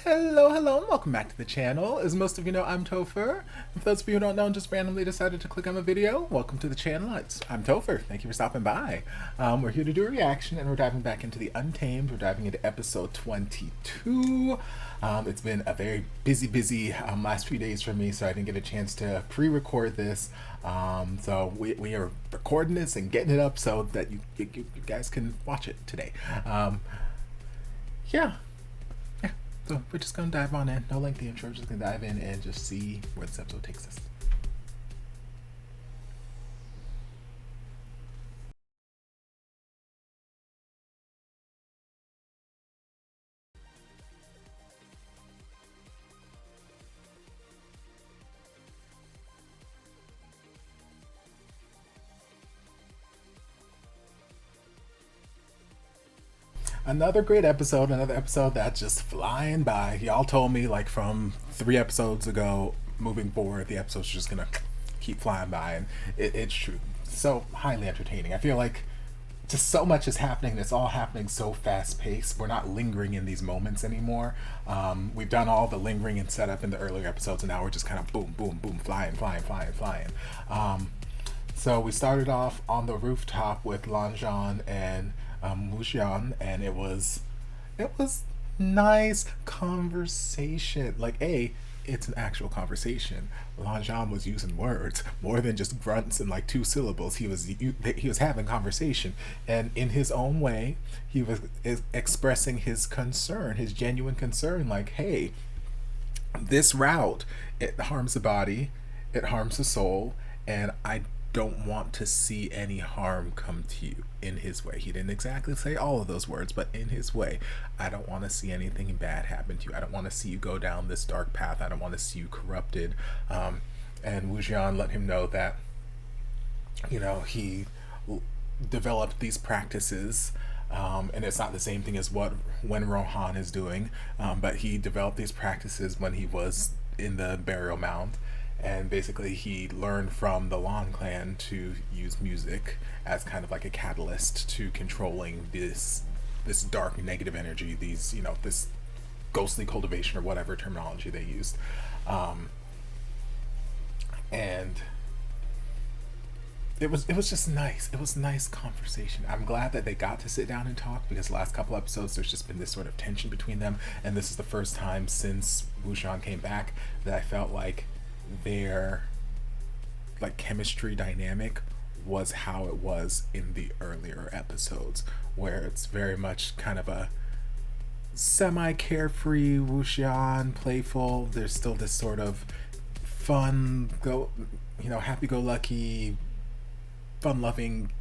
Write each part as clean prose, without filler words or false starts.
Hello, and welcome back to the channel. As most of you know, I'm Topher. For those of you who don't know and just randomly decided to click on a video, welcome to the channel. I'm Topher. Thank you for stopping by. We're here to do a reaction, and we're diving back into the Untamed. We're diving into episode 22. It's been a very busy last few days for me, so I didn't get a chance to pre-record this. So we are recording this and getting it up so that you guys can watch it today. Yeah. So we're just gonna dive on in. No lengthy intro, just gonna dive in and just see where this episode takes us. Another great episode, another episode that's just flying by. Y'all told me like from 3 episodes ago, moving forward, the episode's just gonna keep flying by, and it's true. So highly entertaining. I feel like just so much is happening. It's all happening so fast paced. We're not lingering in these moments anymore. We've done all the lingering and setup in the earlier episodes, and now we're just kind of boom, boom, boom, flying. So we started off on the rooftop with Zhan and Wuxia, and it was nice conversation. Like it's an actual conversation. Zhan was using words more than just grunts and like 2 syllables. He was having conversation, and in his own way, he was expressing his concern, his genuine concern. Like, hey, this route, it harms the body, it harms the soul, and I don't want to see any harm come to you. In his way, he didn't exactly say all of those words, but in his way, I don't want to see anything bad happen to you. I don't want to see you go down this dark path. I don't want to see you corrupted. And Wu Jian let him know that, he developed these practices, and it's not the same thing as what Wen Rohan is doing, but he developed these practices when he was in the burial mound, and basically he learned from the Lan clan to use music as kind of like a catalyst to controlling this dark negative energy, this ghostly cultivation, or whatever terminology they used. And it was just nice. It was nice conversation. I'm glad that they got to sit down and talk, because the last couple episodes there's just been this sort of tension between them, and this is the first time since Wuxian came back that I felt like their chemistry dynamic was how it was in the earlier episodes, where it's very much kind of a semi carefree Wuxian, playful. There's still this sort of fun, happy go lucky, fun loving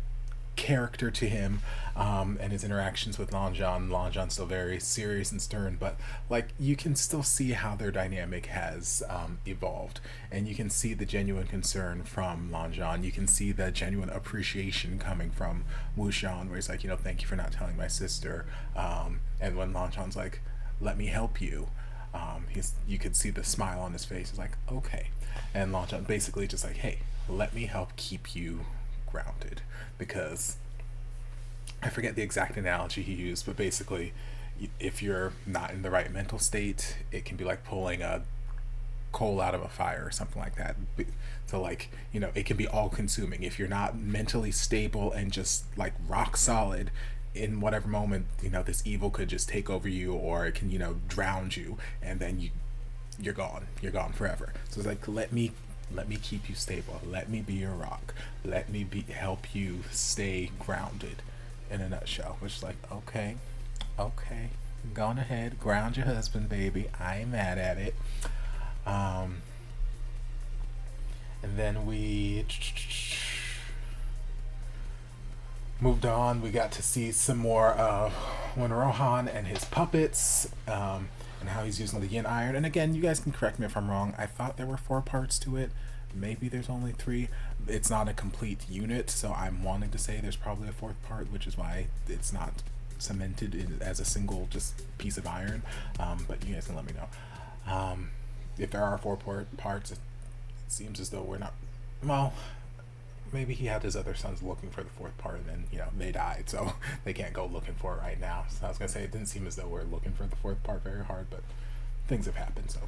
character to him, and his interactions with Lanjan's still very serious and stern, but you can still see how their dynamic has evolved, and you can see the genuine concern from Lanjan. You can see the genuine appreciation coming from Wuxian, where he's like, thank you for not telling my sister, and when Lanjan's like, let me help you, you could see the smile on his face. He's like, okay, and Lanjan basically just like, hey, let me help keep you grounded, because I forget the exact analogy he used, but basically if you're not in the right mental state, it can be like pulling a coal out of a fire or something like that. So it can be all consuming. If you're not mentally stable and just rock solid, in whatever moment this evil could just take over you, or it can drown you, and then you're gone forever. So it's like, let me keep you stable. Let me be your rock. Let me help you stay grounded, in a nutshell. Which is like, okay, go on ahead, ground your husband, baby. I ain't mad at it. And then we moved on. We got to see some more of Wen Rohan and his puppets, and how he's using the yin iron. And again, you guys can correct me if I'm wrong. I thought there were 4 parts to it. Maybe there's only 3. It's not a complete unit, so I'm wanting to say there's probably a 4th part, which is why it's not cemented as a single just piece of iron. But you guys can let me know. If there are 4 parts, it seems as though we're not. Well, maybe he had his other sons looking for the 4th part, and then they died, so they can't go looking for it right now. So I was gonna say, it didn't seem as though we're looking for the 4th part very hard, but things have happened, so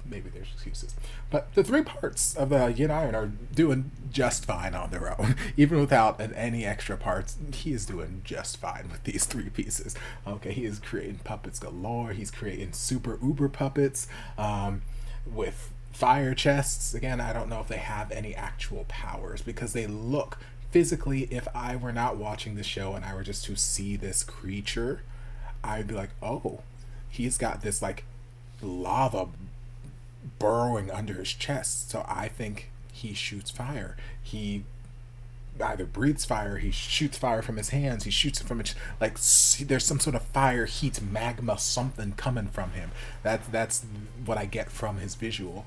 maybe there's excuses. But the three parts of the Yin Iron are doing just fine on their own. Even without any extra parts, he is doing just fine with these three pieces. Okay, he is creating puppets galore. He's creating super uber puppets with fire chests. Again, I don't know if they have any actual powers because they look physically, if I were not watching the show and I were just to see this creature, I'd be like, oh, he's got this like lava burrowing under his chest, so I think he shoots fire. He either breathes fire, he shoots fire from his hands, he shoots it from it, like there's some sort of fire, heat, magma, something coming from him. That's what I get from his visual.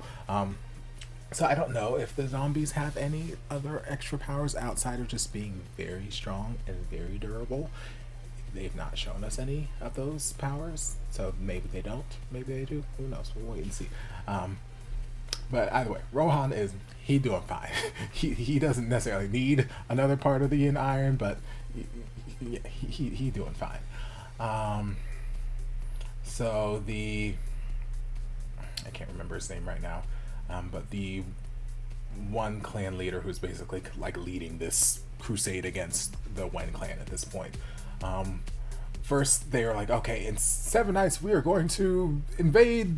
So I don't know if the zombies have any other extra powers outside of just being very strong and very durable. They've not shown us any of those powers, so maybe they don't, maybe they do, who knows, we'll wait and see. But either way, Rohan he doing fine. he doesn't necessarily need another part of the Yin Iron, but he doing fine. So I can't remember his name right now, but the one clan leader who's basically like leading this crusade against the Wen clan at this point. First they were like, okay, in 7 nights we are going to invade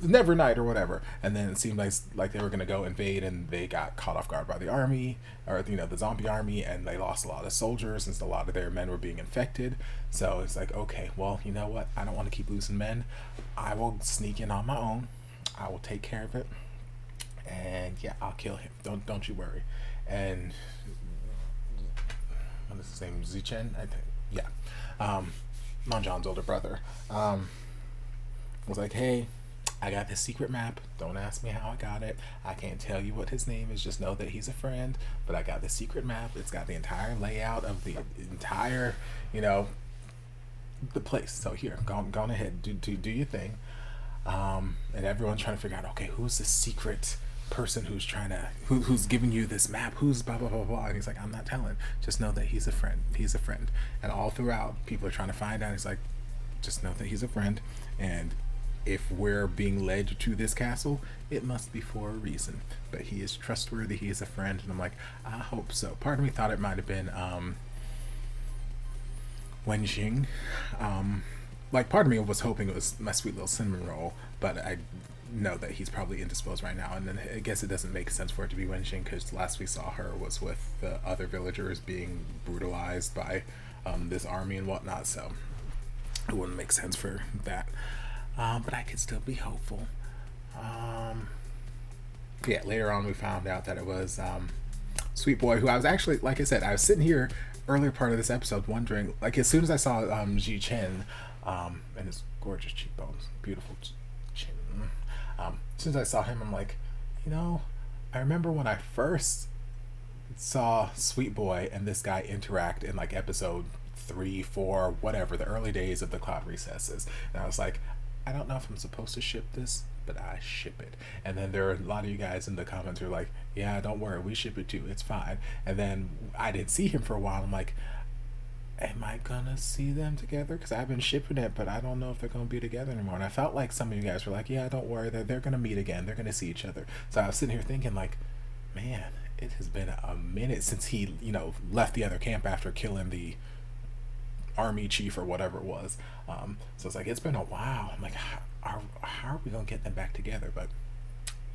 Nevernight or whatever, and then it seemed like they were going to go invade, and they got caught off guard by the army, or the zombie army, and they lost a lot of soldiers since a lot of their men were being infected. So it's like, okay, well, you know what, I don't want to keep losing men, I will sneak in on my own, I will take care of it, and yeah, I'll kill him, don't you worry. And what is his name, Zhan, I think, yeah, Manjan's older brother, was like, hey, I got this secret map. Don't ask me how I got it. I can't tell you what his name is. Just know that he's a friend. But I got this secret map. It's got the entire layout of the entire, the place. So here, go on ahead. Do your thing. And everyone's trying to figure out, okay, who's the secret person who's trying to, who's giving you this map? Who's blah, blah, blah, blah. And he's like, I'm not telling. Just know that he's a friend. He's a friend. And all throughout, people are trying to find out. He's like, just know that he's a friend. And if we're being led to this castle, it must be for a reason. But he is trustworthy, he is a friend, and I'm like, I hope so. Part of me thought it might have been Wenjing. Part of me was hoping it was my sweet little cinnamon roll, but I know that he's probably indisposed right now, and then I guess it doesn't make sense for it to be Wenjing, because last we saw her was with the other villagers being brutalized by this army and whatnot, so it wouldn't make sense for that. But I could still be hopeful. Yeah, later on we found out that it was Sweet Boy, who I was actually, like I said, I was sitting here earlier part of this episode wondering, like, as soon as I saw Xian and his gorgeous cheekbones, beautiful chin, as soon as I saw him, I'm like, I remember when I first saw Sweet Boy and this guy interact in like episode 3, 4, whatever, the early days of the Cloud Recesses, and I was like, I don't know if I'm supposed to ship this, but I ship it. And then there are a lot of you guys in the comments who are like, yeah, don't worry, we ship it too, it's fine. And then I didn't see him for a while. I'm like, am I gonna see them together? Because I've been shipping it, but I don't know if they're gonna be together anymore. And I felt like some of you guys were like, yeah, don't worry, they're gonna meet again, they're gonna see each other. So I was sitting here thinking like, man, it has been a minute since he, left the other camp after killing the army chief or whatever it was. So it's like, it's been a while. I'm like, how are we gonna get them back together? But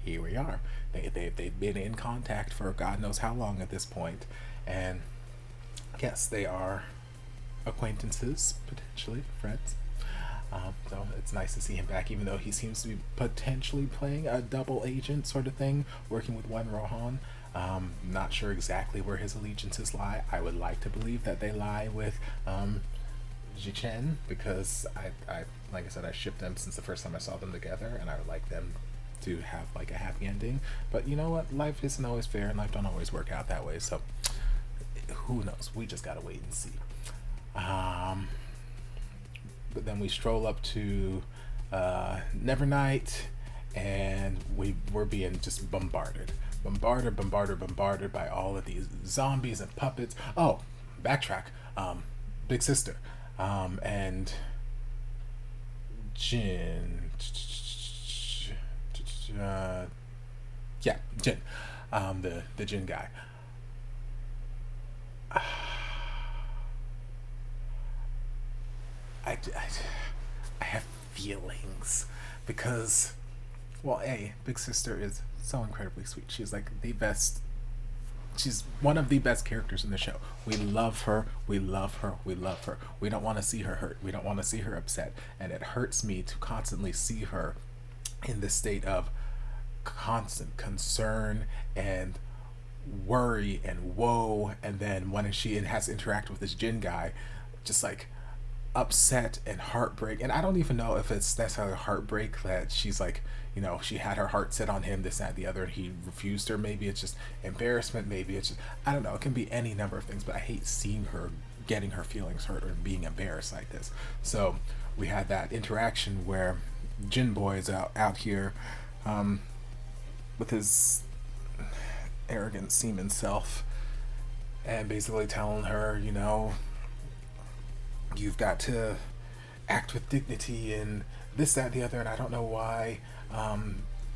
here we are. They've been in contact for God knows how long at this point, and yes, they are acquaintances, potentially friends. So it's nice to see him back, even though he seems to be potentially playing a double agent sort of thing, working with one Rohan. Not sure exactly where his allegiances lie. I would like to believe that they lie with Zhichen, because I like I said, I shipped them since the first time I saw them together, and I would like them to have like a happy ending. But you know what, life isn't always fair, and life don't always work out that way, so who knows, we just gotta wait and see. But then we stroll up to Nevernight, and we're being just bombarded by all of these zombies and puppets. Oh, backtrack. Big Sister. And Jin. Yeah, Jin. The Jin guy. I have feelings because, well, Big Sister is so incredibly sweet. She's like the best. She's one of the best characters in the show. We love her. We love her. We love her. We don't want to see her hurt. We don't want to see her upset. And it hurts me to constantly see her in this state of constant concern and worry and woe. And then when she has to interact with this Jin guy, just like upset and heartbreak. And I don't even know if it's necessarily heartbreak that she's like, she had her heart set on him, this, that, the other, and he refused her. Maybe it's just embarrassment. Maybe it's just, I don't know. It can be any number of things, but I hate seeing her getting her feelings hurt or being embarrassed like this. So we had that interaction where Jin Boy is out here with his arrogant seaman self and basically telling her, you've got to act with dignity and this, that, the other, and I don't know why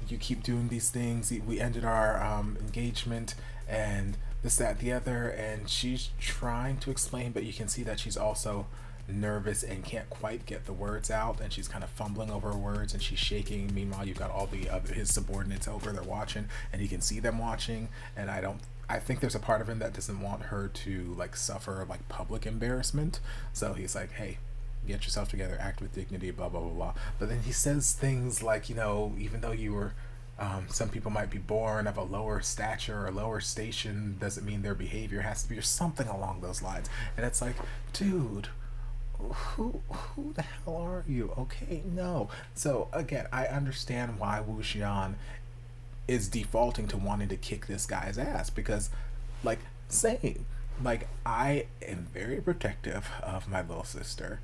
you keep doing these things. We ended our engagement and this, that, the other, and she's trying to explain, but you can see that she's also nervous and can't quite get the words out, and she's kind of fumbling over words and she's shaking. Meanwhile, you've got all his subordinates over there watching, and he can see them watching, and I think there's a part of him that doesn't want her to like suffer like public embarrassment. So he's like, hey, get yourself together, act with dignity, blah, blah, blah, blah. But then he says things like, even though you were, some people might be born of a lower stature or lower station, doesn't mean their behavior has to be, or something along those lines. And it's like, dude, who the hell are you? Okay, no. So again, I understand why Wuxian is defaulting to wanting to kick this guy's ass, because like same, like I am very protective of my little sister,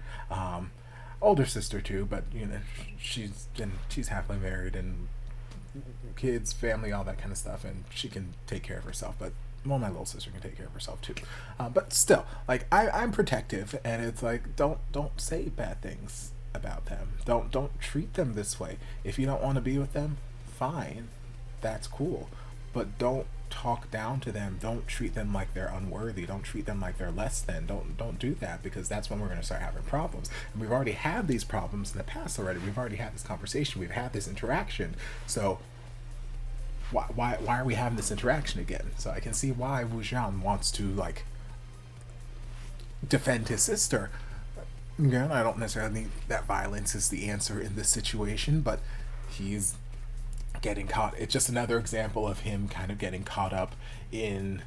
older sister too, but she's happily married and kids, family, all that kind of stuff, and she can take care of herself. But well, my little sister can take care of herself too, but still, like I'm protective, and it's like don't say bad things about them. Don't treat them this way. If you don't want to be with them, fine, that's cool, but don't talk down to them. Don't treat them like they're unworthy. Don't treat them like they're less than. Don't do that, because that's when we're going to start having problems. And we've already had these problems in the past already. We've already had this conversation. We've had this interaction. So why are we having this interaction again? So I can see why Wuxian wants to like defend his sister. Again, I don't necessarily think that violence is the answer in this situation, but he's getting caught. It's just another example of him kind of getting caught up in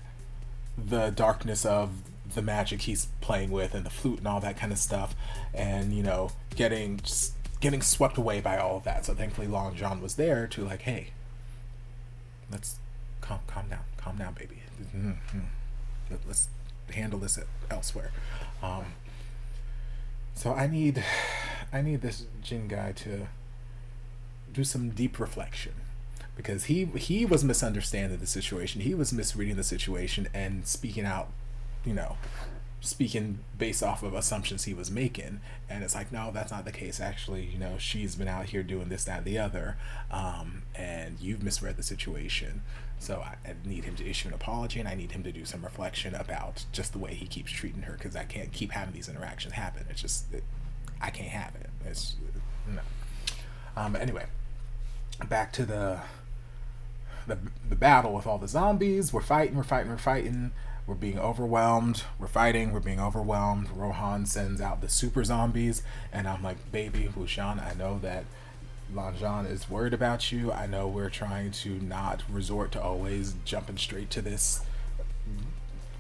the darkness of the magic he's playing with and the flute and all that kind of stuff, and getting swept away by all of that. So thankfully Zhan was there to like, hey, let's calm down, baby. Let's handle this elsewhere. So I need this Jin guy to do some deep reflection, because he was misunderstanding the situation. He was misreading the situation and speaking out, speaking based off of assumptions he was making. And it's like, no, that's not the case. Actually, she's been out here doing this, that, and the other, and you've misread the situation. So I need him to issue an apology, and I need him to do some reflection about just the way he keeps treating her, because I can't keep having these interactions happen. It's just, I can't have it. It's no. Anyway, back to the battle with all the zombies. We're fighting. We're being overwhelmed. We're fighting. We're being overwhelmed. Rohan sends out the super zombies, and I'm like, baby, Wuxian, I know that Zhan is worried about you. I know we're trying to not resort to always jumping straight to this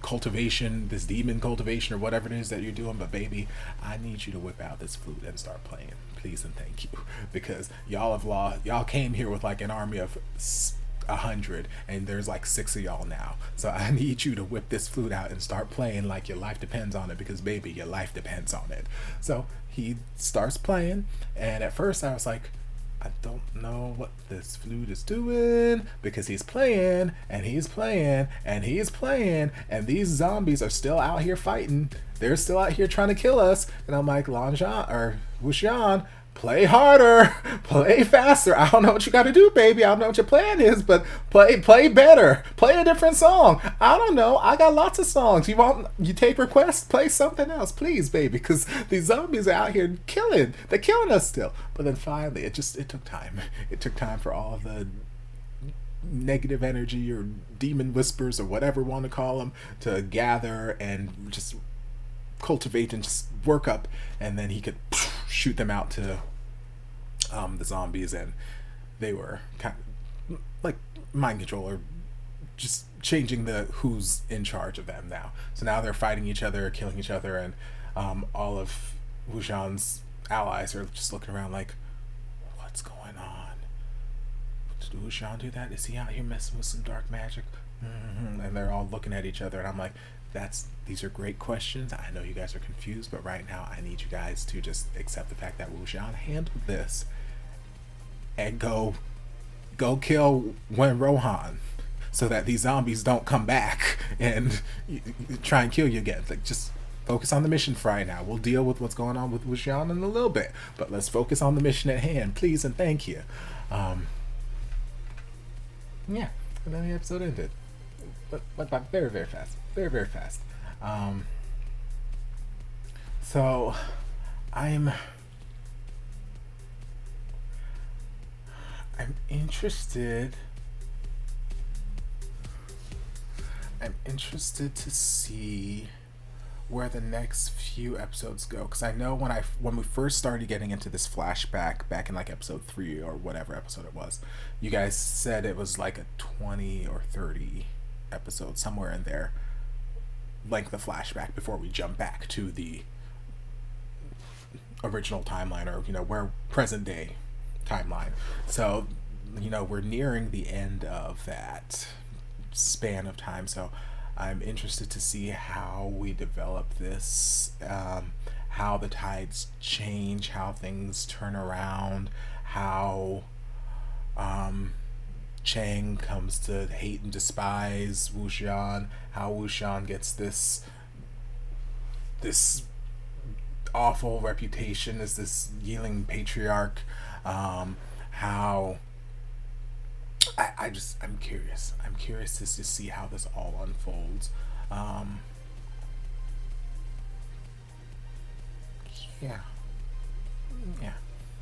cultivation, this demon cultivation, or whatever it is that you're doing, but baby, I need you to whip out this flute and start playing, please and thank you, because y'all came here with like an army of 100, and there's like 6 of y'all now. So I need you to whip this flute out and start playing like your life depends on it, because baby, your life depends on it. So he starts playing, and at first I was like, I don't know what this flute is doing, because he's playing and he's playing and he's playing, and these zombies are still out here fighting. They're still out here trying to kill us. And I'm like, Wuxian, play harder, play faster. I don't know what you got to do, baby. I don't know what your plan is, but play better. Play a different song. I don't know. I got lots of songs. You take requests? Play something else, please, baby, because these zombies are out here killing. They're killing us still. But then finally, it took time. It took time for all of the negative energy or demon whispers or whatever you want to call them to gather and just cultivate and just work up, and then he could shoot them out to the zombies, and they were kind of like mind control or just changing the who's in charge of them now. So now they're fighting each other, killing each other, and all of Wuxian's allies are just looking around like, what's going on? Did Wuxian do that? Is he out here messing with some dark magic? And they're all looking at each other, and I'm like, these are great questions. I know you guys are confused, but right now I need you guys to just accept the fact that Wuxian handled this and go kill Wen Rohan so that these zombies don't come back and try and kill you again. Like, just focus on the mission for right now. We'll deal with what's going on with Wuxian in a little bit, but let's focus on the mission at hand, please and thank you. Yeah, and then the episode ended. But very, very fast. Very, very fast. So I'm interested to see where the next few episodes go, because I know when we first started getting into this flashback back in like episode 3 or whatever episode it was, you guys said it was like a 20 or 30 episode, somewhere in there, length of flashback before we jump back to the original timeline, or where present day timeline. So we're nearing the end of that span of time, so I'm interested to see how we develop this, how the tides change, how things turn around, how Chang comes to hate and despise Wuxian, how Wuxian gets this awful reputation as this Ying patriarch, how I'm curious. I'm curious to see how this all unfolds. Yeah.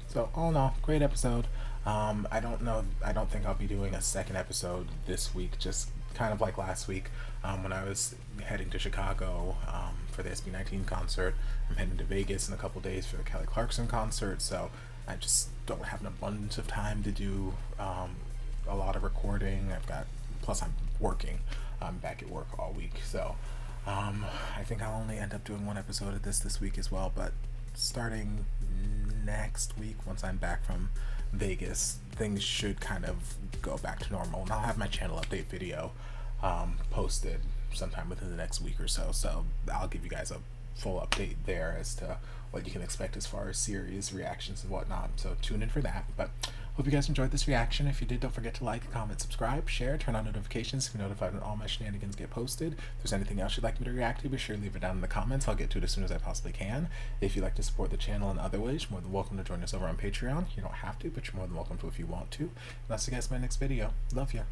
So all in all, great episode. I don't think I'll be doing a second episode this week, just kind of like last week when I was heading to Chicago for the SB19 concert. I'm heading to Vegas in a couple days for the Kelly Clarkson concert, so I just don't have an abundance of time to do a lot of recording. Plus I'm working. I'm back at work all week, so I think I'll only end up doing one episode of this week as well, but starting next week, once I'm back from Vegas, things should kind of go back to normal, and I'll have my channel update video posted sometime within the next week or so, so I'll give you guys a full update there as to what you can expect as far as series reactions and whatnot, so tune in for that. But hope you guys enjoyed this reaction. If you did, don't forget to like, comment, subscribe, share, turn on notifications to be notified when all my shenanigans get posted. If there's anything else you'd like me to react to, be sure to leave it down in the comments. I'll get to it as soon as I possibly can. If you'd like to support the channel in other ways, you're more than welcome to join us over on Patreon. You don't have to, but you're more than welcome to if you want to. And I'll see you guys in my next video. Love ya.